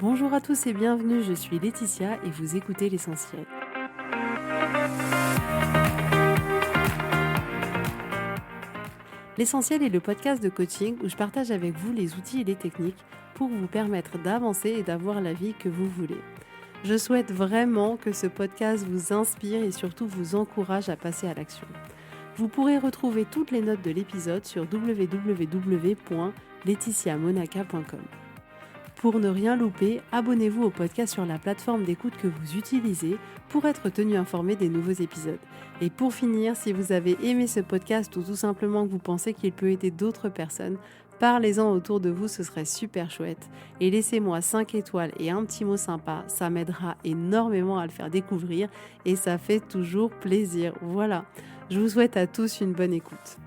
Bonjour à tous et bienvenue, je suis Laetitia et vous écoutez l'essentiel. L'essentiel est le podcast de coaching où je partage avec vous les outils et les techniques pour vous permettre d'avancer et d'avoir la vie que vous voulez. Je souhaite vraiment que ce podcast vous inspire et surtout vous encourage à passer à l'action. Vous pourrez retrouver toutes les notes de l'épisode sur www.laetitiamonaca.com. Pour ne rien louper, abonnez-vous au podcast sur la plateforme d'écoute que vous utilisez pour être tenu informé des nouveaux épisodes. Et pour finir, si vous avez aimé ce podcast ou tout simplement que vous pensez qu'il peut aider d'autres personnes, parlez-en autour de vous, ce serait super chouette. Et laissez-moi 5 étoiles et un petit mot sympa, ça m'aidera énormément à le faire découvrir et ça fait toujours plaisir. Voilà, je vous souhaite à tous une bonne écoute.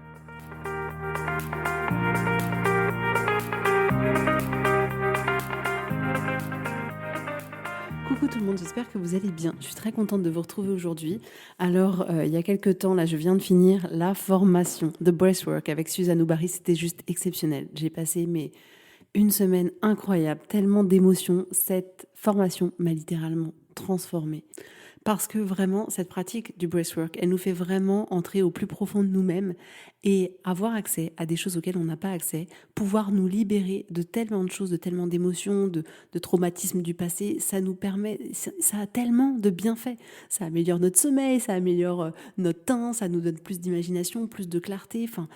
Coucou tout le monde, j'espère que vous allez bien. Je suis très contente de vous retrouver aujourd'hui. Alors, il y a quelques temps, là, je viens de finir la formation de Breathwork avec Suzanne Oubary. C'était juste exceptionnel. J'ai passé une semaine incroyable, tellement d'émotions. Cette formation m'a littéralement transformée. Parce que vraiment, cette pratique du breathwork, elle nous fait vraiment entrer au plus profond de nous-mêmes et avoir accès à des choses auxquelles on n'a pas accès, pouvoir nous libérer de tellement de choses, de tellement d'émotions, de traumatismes du passé, ça nous permet, ça a tellement de bienfaits. Ça améliore notre sommeil, ça améliore notre teint, ça nous donne plus d'imagination, plus de clarté, enfin...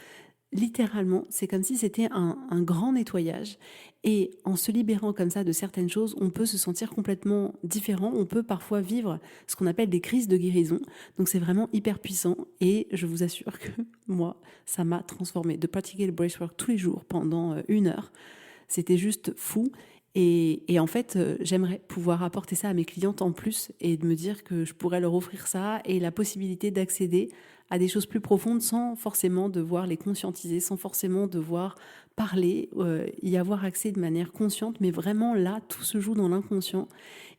Littéralement, c'est comme si c'était un grand nettoyage et en se libérant comme ça de certaines choses, on peut se sentir complètement différent, on peut parfois vivre ce qu'on appelle des crises de guérison, donc c'est vraiment hyper puissant et je vous assure que moi, ça m'a transformée. De pratiquer le breathwork tous les jours pendant 1 heure, c'était juste fou. Et en fait, j'aimerais pouvoir apporter ça à mes clientes en plus et de me dire que je pourrais leur offrir ça et la possibilité d'accéder à des choses plus profondes sans forcément devoir les conscientiser, sans forcément devoir parler, y avoir accès de manière consciente, mais vraiment là, tout se joue dans l'inconscient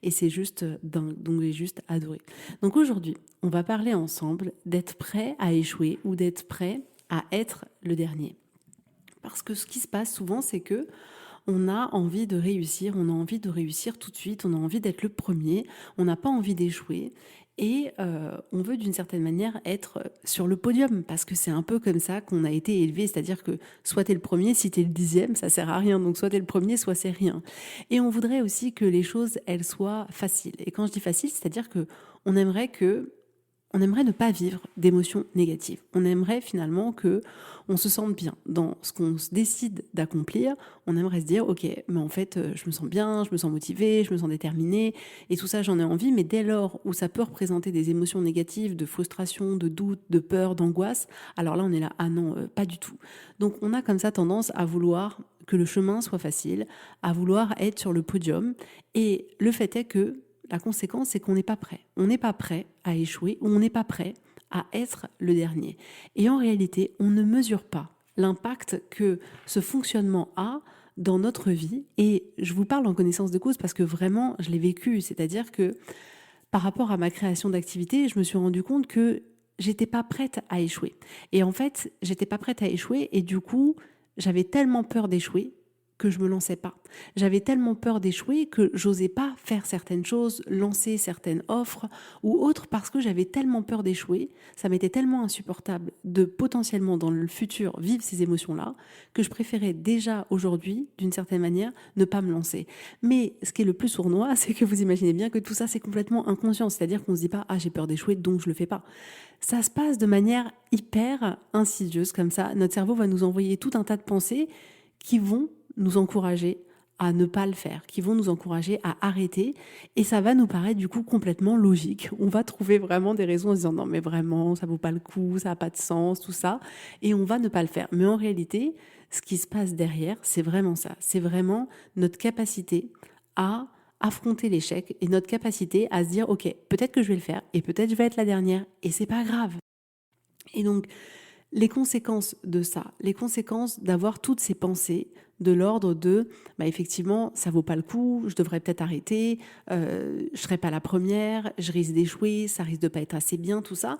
et c'est juste dingue, donc j'ai juste adoré. Donc aujourd'hui, on va parler ensemble d'être prêt à échouer ou d'être prêt à être le dernier. Parce que ce qui se passe souvent, c'est que on a envie de réussir, on a envie de réussir tout de suite, on a envie d'être le premier, on n'a pas envie d'échouer et on veut d'une certaine manière être sur le podium parce que c'est un peu comme ça qu'on a été élevé, c'est-à-dire que soit t'es le premier, si t'es le 10e, ça sert à rien, donc soit t'es le premier, soit c'est rien. Et on voudrait aussi que les choses, elles soient faciles. Et quand je dis facile, c'est-à-dire que on aimerait ne pas vivre d'émotions négatives. On aimerait finalement que on se sente bien dans ce qu'on se décide d'accomplir. On aimerait se dire, ok, mais en fait, je me sens bien, je me sens motivée, je me sens déterminée, et tout ça, j'en ai envie. Mais dès lors où ça peut représenter des émotions négatives, de frustration, de doute, de peur, d'angoisse, alors là, on est là, ah non, pas du tout. Donc, on a comme ça tendance à vouloir que le chemin soit facile, à vouloir être sur le podium. Et le fait est que la conséquence, c'est qu'on n'est pas prêt. On n'est pas prêt à échouer ou on n'est pas prêt à être le dernier. Et en réalité, on ne mesure pas l'impact que ce fonctionnement a dans notre vie. Et je vous parle en connaissance de cause parce que vraiment, je l'ai vécu. C'est-à-dire que par rapport à ma création d'activité, je me suis rendu compte que j'étais pas prête à échouer. Et en fait, j'étais pas prête à échouer et du coup, j'avais tellement peur d'échouer que je me lançais pas. J'avais tellement peur d'échouer que j'osais pas faire certaines choses, lancer certaines offres ou autres parce que j'avais tellement peur d'échouer, ça m'était tellement insupportable de potentiellement dans le futur vivre ces émotions-là que je préférais déjà aujourd'hui, d'une certaine manière, ne pas me lancer. Mais ce qui est le plus sournois, c'est que vous imaginez bien que tout ça c'est complètement inconscient, c'est-à-dire qu'on se dit pas ah j'ai peur d'échouer donc je le fais pas. Ça se passe de manière hyper insidieuse comme ça. Notre cerveau va nous envoyer tout un tas de pensées qui vont nous encourager à ne pas le faire, qui vont nous encourager à arrêter et ça va nous paraître du coup complètement logique. On va trouver vraiment des raisons en se disant non mais vraiment ça vaut pas le coup, ça a pas de sens, tout ça et on va ne pas le faire. Mais en réalité, ce qui se passe derrière, c'est vraiment ça. C'est vraiment notre capacité à affronter l'échec et notre capacité à se dire ok, peut-être que je vais le faire et peut-être je vais être la dernière et c'est pas grave. Et donc les conséquences de ça, les conséquences d'avoir toutes ces pensées de l'ordre de effectivement ça vaut pas le coup, je devrais peut-être arrêter, je serai pas la première, je risque d'échouer, ça risque de pas être assez bien, tout ça.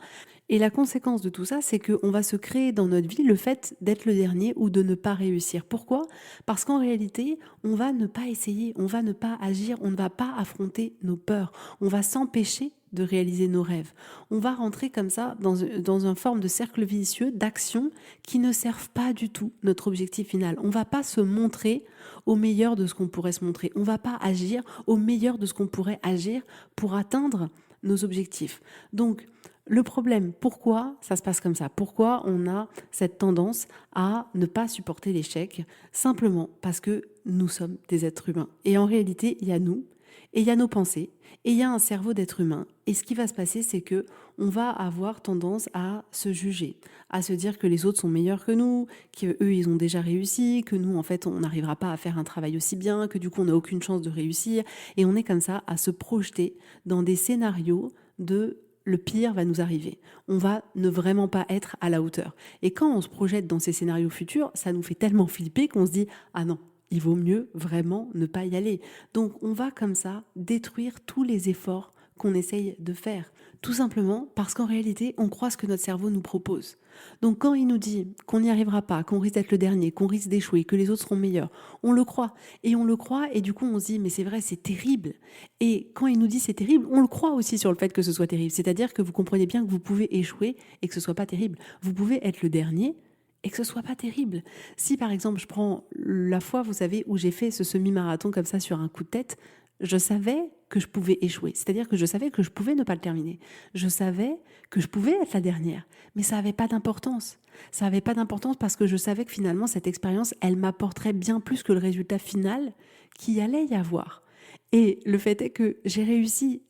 Et la conséquence de tout ça, c'est qu'on va se créer dans notre vie le fait d'être le dernier ou de ne pas réussir. Pourquoi ? Parce qu'en réalité, on va ne pas essayer, on va ne pas agir, on ne va pas affronter nos peurs, on va s'empêcher de réaliser nos rêves. On va rentrer comme ça dans une forme de cercle vicieux d'actions qui ne servent pas du tout notre objectif final. On ne va pas se montrer au meilleur de ce qu'on pourrait se montrer. On ne va pas agir au meilleur de ce qu'on pourrait agir pour atteindre nos objectifs. Donc, le problème, pourquoi ça se passe comme ça ? Pourquoi on a cette tendance à ne pas supporter l'échec ? Simplement parce que nous sommes des êtres humains. Et en réalité, il y a nous, et il y a nos pensées, et il y a un cerveau d'être humain. Et ce qui va se passer, c'est que on va avoir tendance à se juger, à se dire que les autres sont meilleurs que nous, qu'eux, ils ont déjà réussi, que nous, en fait, on n'arrivera pas à faire un travail aussi bien, que du coup, on n'a aucune chance de réussir. Et on est comme ça à se projeter dans des scénarios de le pire va nous arriver. On va ne vraiment pas être à la hauteur. Et quand on se projette dans ces scénarios futurs, ça nous fait tellement flipper qu'on se dit « Ah non, il vaut mieux vraiment ne pas y aller ». Donc on va comme ça détruire tous les efforts qu'on essaye de faire. Tout simplement parce qu'en réalité, on croit ce que notre cerveau nous propose. Donc quand il nous dit qu'on n'y arrivera pas, qu'on risque d'être le dernier, qu'on risque d'échouer, que les autres seront meilleurs, on le croit. Et on le croit et du coup on se dit mais c'est vrai, c'est terrible. Et quand il nous dit c'est terrible, on le croit aussi sur le fait que ce soit terrible. C'est-à-dire que vous comprenez bien que vous pouvez échouer et que ce soit pas terrible. Vous pouvez être le dernier et que ce soit pas terrible. Si par exemple je prends la fois, vous savez, où j'ai fait ce semi-marathon comme ça sur un coup de tête, je savais que je pouvais échouer. C'est-à-dire que je savais que je pouvais ne pas le terminer. Je savais que je pouvais être la dernière. Mais ça n'avait pas d'importance. Ça n'avait pas d'importance parce que je savais que finalement, cette expérience, elle m'apporterait bien plus que le résultat final qu'il allait y avoir. Et le fait est que j'ai réussi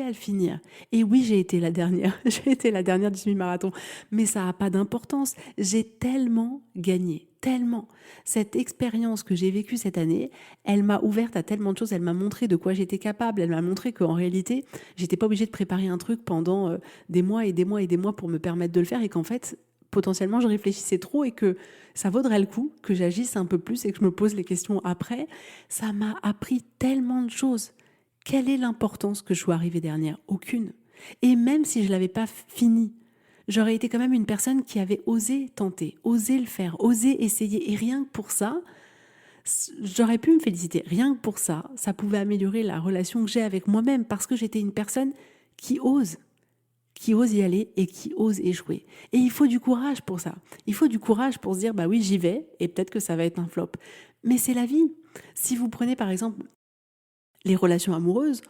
à le finir. Et oui, j'ai été la dernière. J'ai été la dernière du semi-marathon. Mais ça n'a pas d'importance. J'ai tellement gagné. Tellement. Cette expérience que j'ai vécue cette année, elle m'a ouverte à tellement de choses, elle m'a montré de quoi j'étais capable, elle m'a montré qu'en réalité, j'étais pas obligée de préparer un truc pendant des mois et des mois et des mois pour me permettre de le faire et qu'en fait, potentiellement, je réfléchissais trop et que ça vaudrait le coup que j'agisse un peu plus et que je me pose les questions après. Ça m'a appris tellement de choses. Quelle est l'importance que je sois arrivée dernière ? Aucune. Et même si je l'avais pas fini, j'aurais été quand même une personne qui avait osé tenter, osé le faire, osé essayer. Et rien que pour ça, j'aurais pu me féliciter. Rien que pour ça, ça pouvait améliorer la relation que j'ai avec moi-même parce que j'étais une personne qui ose y aller et qui ose échouer. Et il faut du courage pour ça. Il faut du courage pour se dire, bah oui, j'y vais et peut-être que ça va être un flop. Mais c'est la vie. Si vous prenez par exemple les relations amoureuses,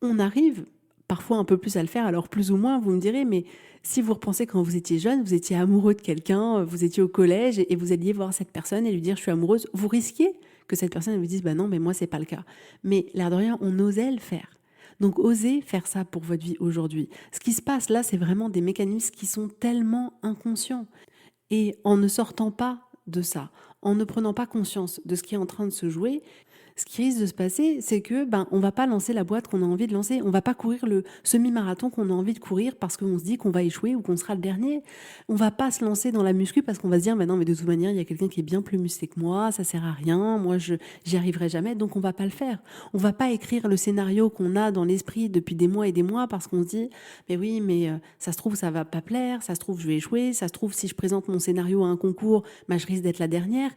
on arrive parfois un peu plus à le faire, alors plus ou moins, vous me direz, mais si vous repensez quand vous étiez jeune, vous étiez amoureux de quelqu'un, vous étiez au collège et vous alliez voir cette personne et lui dire je suis amoureuse, vous risquiez que cette personne vous dise bah non, mais moi c'est pas le cas. Mais l'air de rien, on osait le faire. Donc osez faire ça pour votre vie aujourd'hui. Ce qui se passe là, c'est vraiment des mécanismes qui sont tellement inconscients. Et en ne sortant pas de ça, en ne prenant pas conscience de ce qui est en train de se jouer, ce qui risque de se passer, c'est que on va pas lancer la boîte qu'on a envie de lancer, on va pas courir le semi-marathon qu'on a envie de courir parce qu'on se dit qu'on va échouer ou qu'on sera le dernier. On va pas se lancer dans la muscu parce qu'on va se dire non mais de toute manière, il y a quelqu'un qui est bien plus musclé que moi, ça sert à rien, moi j'y arriverai jamais, donc on va pas le faire. On va pas écrire le scénario qu'on a dans l'esprit depuis des mois et des mois parce qu'on se dit mais oui, mais ça se trouve ça va pas plaire, ça se trouve je vais échouer, ça se trouve si je présente mon scénario à un concours, je risque d'être la dernière.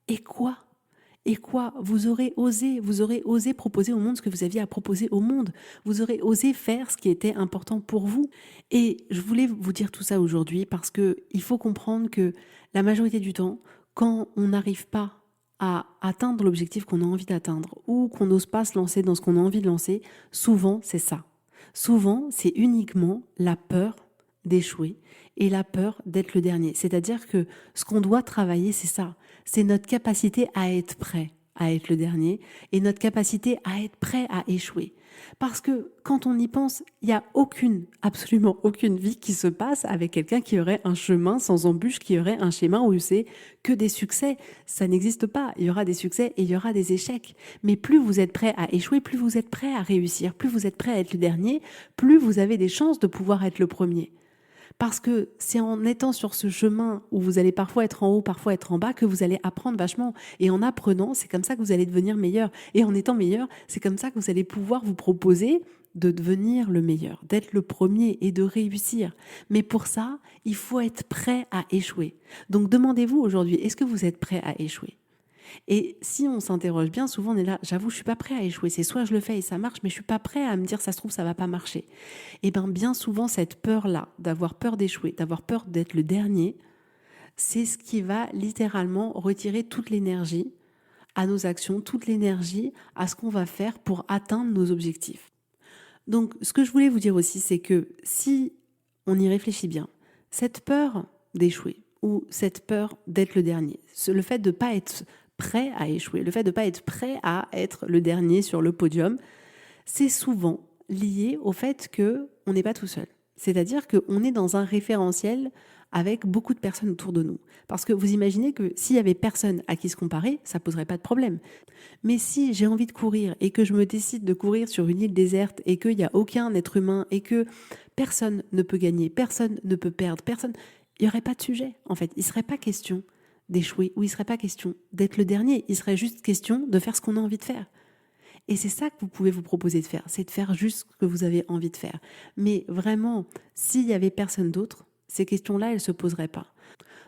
Et quoi ? Et quoi ? Vous aurez osé proposer au monde ce que vous aviez à proposer au monde. Vous aurez osé faire ce qui était important pour vous. Et je voulais vous dire tout ça aujourd'hui parce que il faut comprendre que la majorité du temps, quand on n'arrive pas à atteindre l'objectif qu'on a envie d'atteindre ou qu'on n'ose pas se lancer dans ce qu'on a envie de lancer, souvent c'est ça. Souvent, c'est uniquement la peur d'échouer et la peur d'être le dernier. C'est-à-dire que ce qu'on doit travailler, c'est ça. C'est notre capacité à être prêt à être le dernier et notre capacité à être prêt à échouer. Parce que quand on y pense, il n'y a absolument aucune vie qui se passe avec quelqu'un qui aurait un chemin sans embûche, qui aurait un schéma où c'est que des succès. Ça n'existe pas. Il y aura des succès et il y aura des échecs. Mais plus vous êtes prêt à échouer, plus vous êtes prêt à réussir, plus vous êtes prêt à être le dernier, plus vous avez des chances de pouvoir être le premier. Parce que c'est en étant sur ce chemin où vous allez parfois être en haut, parfois être en bas, que vous allez apprendre vachement. Et en apprenant, c'est comme ça que vous allez devenir meilleur. Et en étant meilleur, c'est comme ça que vous allez pouvoir vous proposer de devenir le meilleur, d'être le premier et de réussir. Mais pour ça, il faut être prêt à échouer. Donc demandez-vous aujourd'hui, est-ce que vous êtes prêt à échouer ? Et si on s'interroge bien, souvent on est là, j'avoue, je suis pas prêt à échouer. C'est soit je le fais et ça marche, mais je suis pas prêt à me dire, ça se trouve, ça va pas marcher. Et bien souvent, cette peur-là, d'avoir peur d'échouer, d'avoir peur d'être le dernier, c'est ce qui va littéralement retirer toute l'énergie à nos actions, toute l'énergie à ce qu'on va faire pour atteindre nos objectifs. Donc, ce que je voulais vous dire aussi, c'est que si on y réfléchit bien, cette peur d'échouer ou cette peur d'être le dernier, le fait de ne pas être prêt à échouer, le fait de ne pas être prêt à être le dernier sur le podium, c'est souvent lié au fait qu'on n'est pas tout seul. C'est-à-dire qu'on est dans un référentiel avec beaucoup de personnes autour de nous. Parce que vous imaginez que s'il y avait personne à qui se comparer, ça ne poserait pas de problème. Mais si j'ai envie de courir et que je me décide de courir sur une île déserte et qu'il n'y a aucun être humain et que personne ne peut gagner, personne ne peut perdre, il n'y aurait pas de sujet. En fait, il ne serait pas question d'échouer ou il ne serait pas question d'être le dernier. Il serait juste question de faire ce qu'on a envie de faire. Et c'est ça que vous pouvez vous proposer de faire, c'est de faire juste ce que vous avez envie de faire. Mais vraiment, s'il n'y avait personne d'autre, ces questions-là, elles ne se poseraient pas.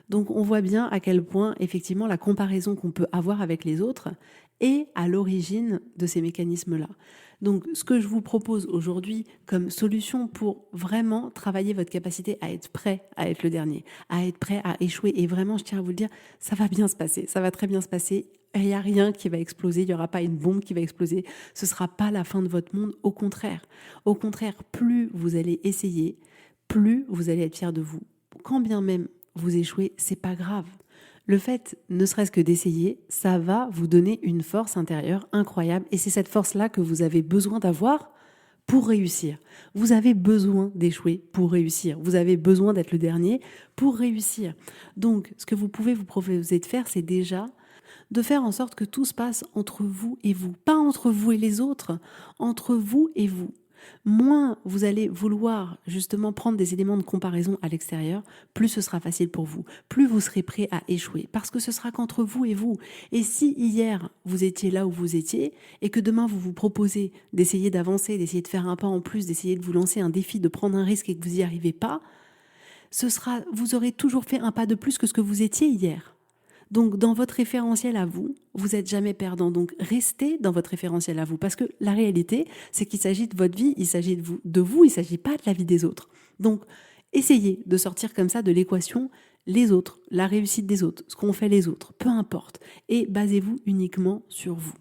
Donc on voit bien à quel point, effectivement, la comparaison qu'on peut avoir avec les autres est à l'origine de ces mécanismes-là. Donc ce que je vous propose aujourd'hui comme solution pour vraiment travailler votre capacité à être prêt à être le dernier, à être prêt à échouer, et vraiment, je tiens à vous le dire, ça va bien se passer, ça va très bien se passer. Il n'y a rien qui va exploser, il n'y aura pas une bombe qui va exploser, ce ne sera pas la fin de votre monde, au contraire. Au contraire, plus vous allez essayer, plus vous allez être fier de vous. Quand bien même vous échouez, c'est pas grave. Le fait, ne serait-ce que d'essayer, ça va vous donner une force intérieure incroyable, et c'est cette force-là que vous avez besoin d'avoir pour réussir. Vous avez besoin d'échouer pour réussir. Vous avez besoin d'être le dernier pour réussir. Donc, ce que vous pouvez vous proposer de faire, c'est déjà de faire en sorte que tout se passe entre vous et vous. Pas entre vous et les autres, entre vous et vous. Moins vous allez vouloir justement prendre des éléments de comparaison à l'extérieur, plus ce sera facile pour vous, plus vous serez prêt à échouer, parce que ce sera qu'entre vous et vous. Et si hier vous étiez là où vous étiez, et que demain vous vous proposez d'essayer d'avancer, d'essayer de faire un pas en plus, d'essayer de vous lancer un défi, de prendre un risque et que vous n'y arrivez pas, vous aurez toujours fait un pas de plus que ce que vous étiez hier. Donc, dans votre référentiel à vous, vous n'êtes jamais perdant. Donc, restez dans votre référentiel à vous. Parce que la réalité, c'est qu'il s'agit de votre vie, il s'agit de vous, il ne s'agit pas de la vie des autres. Donc, essayez de sortir comme ça de l'équation les autres, la réussite des autres, ce qu'ont fait les autres, peu importe. Et basez-vous uniquement sur vous.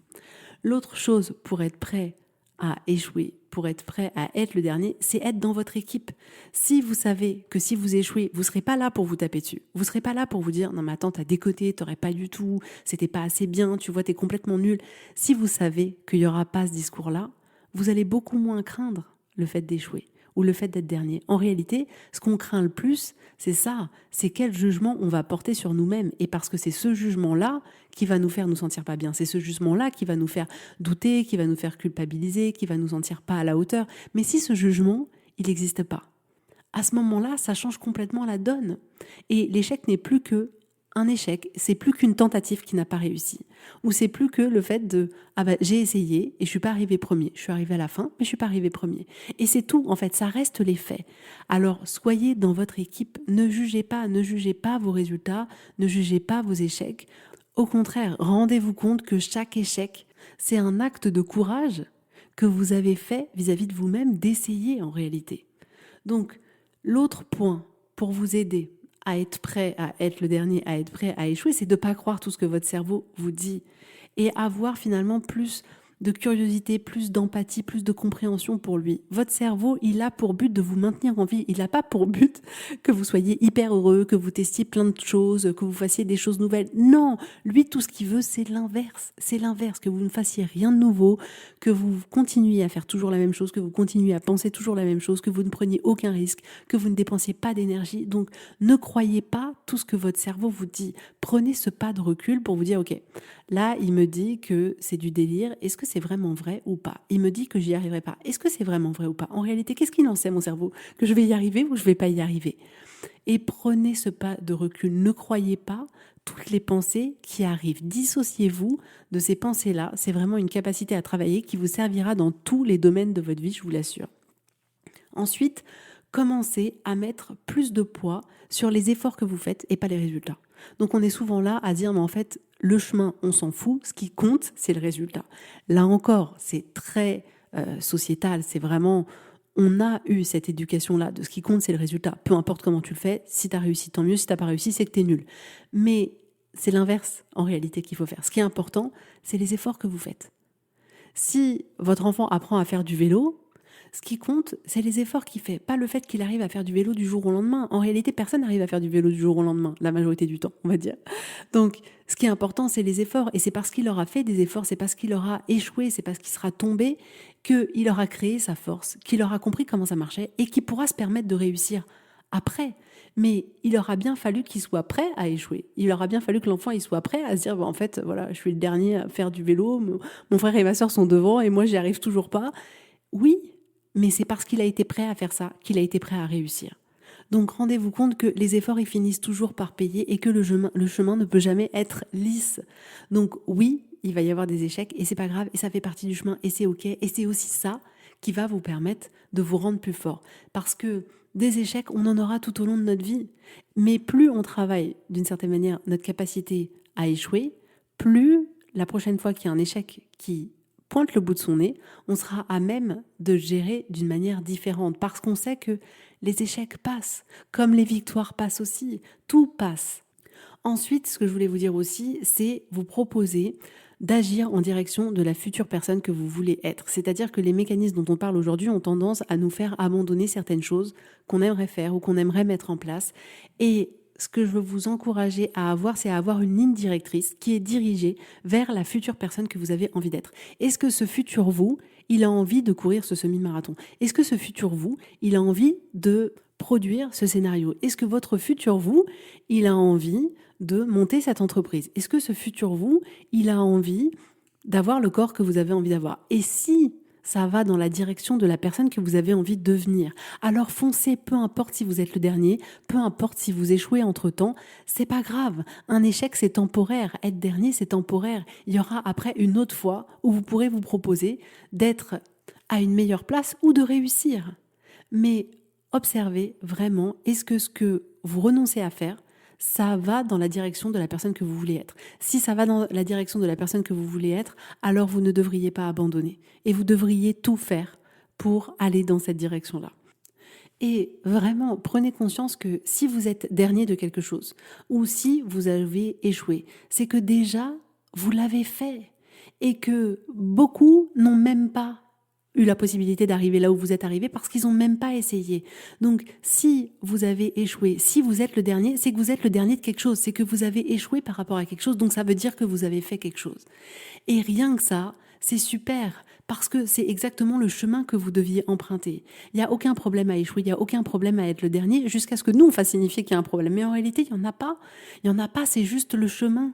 L'autre chose pour être prêt à échouer, pour être prêt à être le dernier, c'est être dans votre équipe. Si vous savez que si vous échouez, vous ne serez pas là pour vous taper dessus. Vous ne serez pas là pour vous dire « Non mais attends, t'as décoté, t'aurais pas du tout, c'était pas assez bien, tu vois, t'es complètement nul ». Si vous savez qu'il n'y aura pas ce discours-là, vous allez beaucoup moins craindre le fait d'échouer ou le fait d'être dernier. En réalité, ce qu'on craint le plus, c'est ça, c'est quel jugement on va porter sur nous-mêmes. Et parce que c'est ce jugement-là qui va nous faire nous sentir pas bien. C'est ce jugement-là qui va nous faire douter, qui va nous faire culpabiliser, qui va nous sentir pas à la hauteur. Mais si ce jugement, il n'existe pas, à ce moment-là, ça change complètement la donne. Et l'échec n'est plus que un échec, c'est plus qu'une tentative qui n'a pas réussi. Ou c'est plus que le fait de « Ah ben, j'ai essayé et je suis pas arrivé premier. Je suis arrivé à la fin, mais je suis pas arrivé premier. » Et c'est tout, en fait, ça reste les faits. Alors, soyez dans votre équipe, ne jugez pas vos résultats, ne jugez pas vos échecs. Au contraire, rendez-vous compte que chaque échec, c'est un acte de courage que vous avez fait vis-à-vis de vous-même d'essayer en réalité. Donc, l'autre point pour vous aider à être prêt à être le dernier, à être prêt à échouer, c'est de ne pas croire tout ce que votre cerveau vous dit et avoir finalement plus de curiosité, plus d'empathie, plus de compréhension pour lui. Votre cerveau, il a pour but de vous maintenir en vie. Il n'a pas pour but que vous soyez hyper heureux, que vous testiez plein de choses, que vous fassiez des choses nouvelles. Non, lui, tout ce qu'il veut, c'est l'inverse. C'est l'inverse, que vous ne fassiez rien de nouveau, que vous continuiez à faire toujours la même chose, que vous continuiez à penser toujours la même chose, que vous ne preniez aucun risque, que vous ne dépensiez pas d'énergie. Donc, ne croyez pas tout ce que votre cerveau vous dit. Prenez ce pas de recul pour vous dire, ok, là, il me dit que c'est du délire. Est-ce que c'est vraiment vrai ou pas ? Il me dit que j'y arriverai pas. Est-ce que c'est vraiment vrai ou pas ? En réalité, qu'est-ce qu'il en sait, mon cerveau ? Que je vais y arriver ou je vais pas y arriver ? Et prenez ce pas de recul. Ne croyez pas toutes les pensées qui arrivent. Dissociez-vous de ces pensées-là. C'est vraiment une capacité à travailler qui vous servira dans tous les domaines de votre vie, je vous l'assure. Ensuite, commencez à mettre plus de poids sur les efforts que vous faites et pas les résultats. Donc on est souvent là à dire, mais en fait, le chemin, on s'en fout. Ce qui compte, c'est le résultat. Là encore, c'est très sociétal. C'est vraiment, on a eu cette éducation-là de ce qui compte, c'est le résultat. Peu importe comment tu le fais, si tu as réussi, tant mieux. Si tu n'as pas réussi, c'est que tu es nul. Mais c'est l'inverse, en réalité, qu'il faut faire. Ce qui est important, c'est les efforts que vous faites. Si votre enfant apprend à faire du vélo, ce qui compte, c'est les efforts qu'il fait, pas le fait qu'il arrive à faire du vélo du jour au lendemain. En réalité, personne n'arrive à faire du vélo du jour au lendemain, la majorité du temps, on va dire. Donc, ce qui est important, c'est les efforts. Et c'est parce qu'il aura fait des efforts, c'est parce qu'il aura échoué, c'est parce qu'il sera tombé, qu'il aura créé sa force, qu'il aura compris comment ça marchait et qu'il pourra se permettre de réussir après. Mais il aura bien fallu qu'il soit prêt à échouer. Il aura bien fallu que l'enfant il soit prêt à se dire, en fait, voilà, je suis le dernier à faire du vélo, mon frère et ma sœur sont devant et moi, j'y arrive toujours pas. Oui, mais c'est parce qu'il a été prêt à faire ça qu'il a été prêt à réussir. Donc rendez-vous compte que les efforts ils finissent toujours par payer et que le chemin ne peut jamais être lisse. Donc oui, il va y avoir des échecs et c'est pas grave et ça fait partie du chemin et c'est ok et c'est aussi ça qui va vous permettre de vous rendre plus fort. Parce que des échecs, on en aura tout au long de notre vie. Mais plus on travaille d'une certaine manière notre capacité à échouer, plus la prochaine fois qu'il y a un échec qui pointe le bout de son nez, on sera à même de gérer d'une manière différente parce qu'on sait que les échecs passent, comme les victoires passent aussi, tout passe. Ensuite, ce que je voulais vous dire aussi, c'est vous proposer d'agir en direction de la future personne que vous voulez être. C'est-à-dire que les mécanismes dont on parle aujourd'hui ont tendance à nous faire abandonner certaines choses qu'on aimerait faire ou qu'on aimerait mettre en place. Et ce que je veux vous encourager à avoir, c'est à avoir une ligne directrice qui est dirigée vers la future personne que vous avez envie d'être. Est-ce que ce futur vous, il a envie de courir ce semi-marathon? Est-ce que ce futur vous, il a envie de produire ce scénario? Est-ce que votre futur vous, il a envie de monter cette entreprise? Est-ce que ce futur vous, il a envie d'avoir le corps que vous avez envie d'avoir? Et si ça va dans la direction de la personne que vous avez envie de devenir, alors foncez, peu importe si vous êtes le dernier, peu importe si vous échouez entre-temps, c'est pas grave. Un échec, c'est temporaire. Être dernier, c'est temporaire. Il y aura après une autre fois où vous pourrez vous proposer d'être à une meilleure place ou de réussir. Mais observez vraiment, est-ce que ce que vous renoncez à faire, ça va dans la direction de la personne que vous voulez être. Si ça va dans la direction de la personne que vous voulez être, alors vous ne devriez pas abandonner. Et vous devriez tout faire pour aller dans cette direction-là. Et vraiment, prenez conscience que si vous êtes dernier de quelque chose, ou si vous avez échoué, c'est que déjà, vous l'avez fait. Et que beaucoup n'ont même pas eu la possibilité d'arriver là où vous êtes arrivé parce qu'ils n'ont même pas essayé. Donc, si vous avez échoué, si vous êtes le dernier, c'est que vous êtes le dernier de quelque chose, c'est que vous avez échoué par rapport à quelque chose, donc ça veut dire que vous avez fait quelque chose. Et rien que ça, c'est super, parce que c'est exactement le chemin que vous deviez emprunter. Il n'y a aucun problème à échouer, il n'y a aucun problème à être le dernier, jusqu'à ce que nous, on fasse signifier qu'il y a un problème. Mais en réalité, il n'y en a pas. Il n'y en a pas, c'est juste le chemin.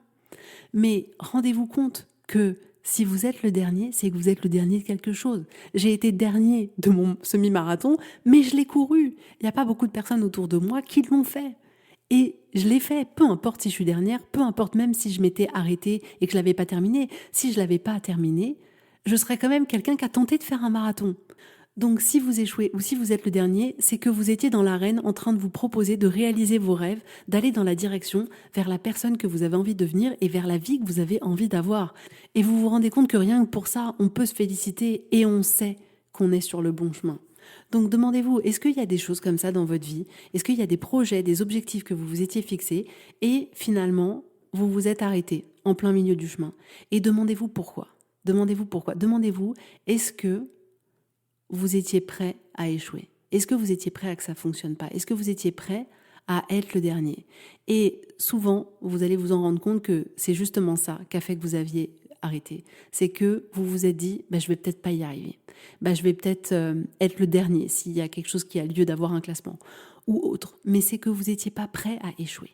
Mais rendez-vous compte que si vous êtes le dernier, c'est que vous êtes le dernier de quelque chose. J'ai été dernier de mon semi-marathon, mais je l'ai couru. Il n'y a pas beaucoup de personnes autour de moi qui l'ont fait. Et je l'ai fait, peu importe si je suis dernière, peu importe même si je m'étais arrêtée et que je ne l'avais pas terminé. Si je ne l'avais pas terminé, je serais quand même quelqu'un qui a tenté de faire un marathon. Donc si vous échouez ou si vous êtes le dernier, c'est que vous étiez dans l'arène en train de vous proposer de réaliser vos rêves, d'aller dans la direction vers la personne que vous avez envie de devenir et vers la vie que vous avez envie d'avoir. Et vous vous rendez compte que rien que pour ça, on peut se féliciter et on sait qu'on est sur le bon chemin. Donc demandez-vous, est-ce qu'il y a des choses comme ça dans votre vie? Est-ce qu'il y a des projets, des objectifs que vous vous étiez fixés et finalement, vous vous êtes arrêté en plein milieu du chemin? Et demandez-vous pourquoi. Demandez-vous pourquoi. Demandez-vous, est-ce que vous étiez prêt à échouer? Est-ce que vous étiez prêt à que ça ne fonctionne pas? Est-ce que vous étiez prêt à être le dernier? Et souvent, vous allez vous en rendre compte que c'est justement ça qui a fait que vous aviez arrêté. C'est que vous vous êtes dit, je vais peut-être pas y arriver. Je vais peut-être être le dernier s'il y a quelque chose qui a lieu d'avoir un classement ou autre. Mais c'est que vous n'étiez pas prêt à échouer.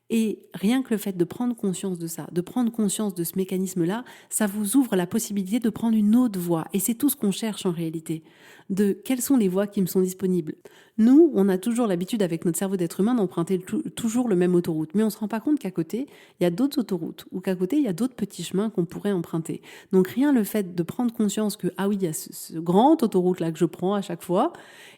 Et rien que le fait de prendre conscience de ça, de prendre conscience de ce mécanisme-là, ça vous ouvre la possibilité de prendre une autre voie. Et c'est tout ce qu'on cherche en réalité. De quelles sont les voies qui me sont disponibles. Nous, on a toujours l'habitude avec notre cerveau d'être humain d'emprunter toujours le même autoroute. Mais on ne se rend pas compte qu'à côté, il y a d'autres autoroutes ou qu'à côté, il y a d'autres petits chemins qu'on pourrait emprunter. Donc rien le fait de prendre conscience que, ah oui, il y a ce grand autoroute-là que je prends à chaque fois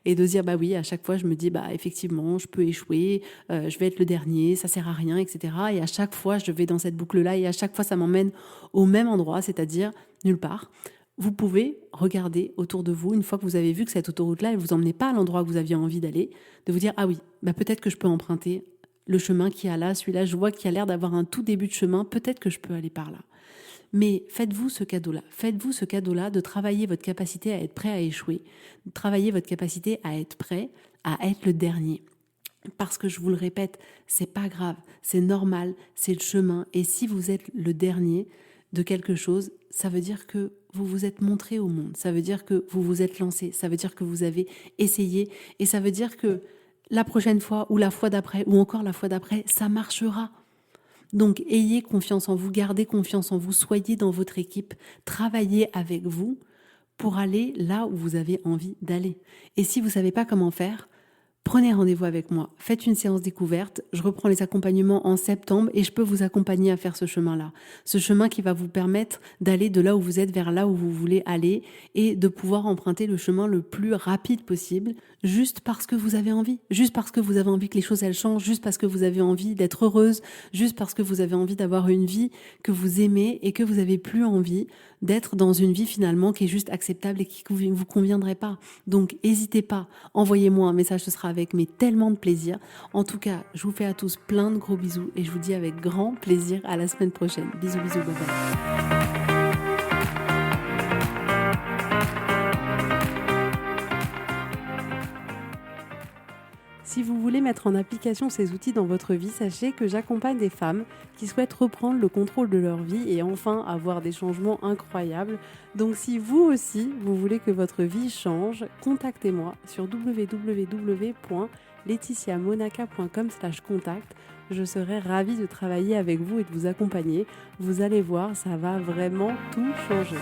et de dire, bah oui, à chaque fois, je me dis, bah effectivement, je peux échouer, je vais être le dernier, ça sert à rien, etc. Et à chaque fois, je vais dans cette boucle-là et à chaque fois, ça m'emmène au même endroit, c'est-à-dire nulle part. Vous pouvez regarder autour de vous, une fois que vous avez vu que cette autoroute-là, elle ne vous emmenait pas à l'endroit que vous aviez envie d'aller, de vous dire, ah oui, bah peut-être que je peux emprunter le chemin qui a là, celui-là, je vois qu'il a l'air d'avoir un tout début de chemin, peut-être que je peux aller par là. Mais faites-vous ce cadeau-là. Faites-vous ce cadeau-là de travailler votre capacité à être prêt à échouer, de travailler votre capacité à être prêt à être le dernier. Parce que je vous le répète, c'est pas grave, c'est normal, c'est le chemin. Et si vous êtes le dernier de quelque chose, ça veut dire que vous vous êtes montré au monde, ça veut dire que vous vous êtes lancé, ça veut dire que vous avez essayé, et ça veut dire que la prochaine fois, ou la fois d'après, ou encore la fois d'après, ça marchera. Donc ayez confiance en vous, gardez confiance en vous, soyez dans votre équipe, travaillez avec vous pour aller là où vous avez envie d'aller. Et si vous ne savez pas comment faire, prenez rendez-vous avec moi, faites une séance découverte, je reprends les accompagnements en septembre et je peux vous accompagner à faire ce chemin-là. Ce chemin qui va vous permettre d'aller de là où vous êtes vers là où vous voulez aller et de pouvoir emprunter le chemin le plus rapide possible, juste parce que vous avez envie, juste parce que vous avez envie que les choses elles changent, juste parce que vous avez envie d'être heureuse, juste parce que vous avez envie d'avoir une vie que vous aimez et que vous avez plus envie d'être dans une vie finalement qui est juste acceptable et qui ne vous conviendrait pas. Donc n'hésitez pas, envoyez-moi un message, ce sera avec tellement de plaisir. En tout cas, je vous fais à tous plein de gros bisous et je vous dis avec grand plaisir à la semaine prochaine. Bisous, bisous, bye bye. Si vous voulez mettre en application ces outils dans votre vie, sachez que j'accompagne des femmes qui souhaitent reprendre le contrôle de leur vie et enfin avoir des changements incroyables. Donc si vous aussi, vous voulez que votre vie change, contactez-moi sur www.laetitiamonaca.com/contact. Je serai ravie de travailler avec vous et de vous accompagner. Vous allez voir, ça va vraiment tout changer.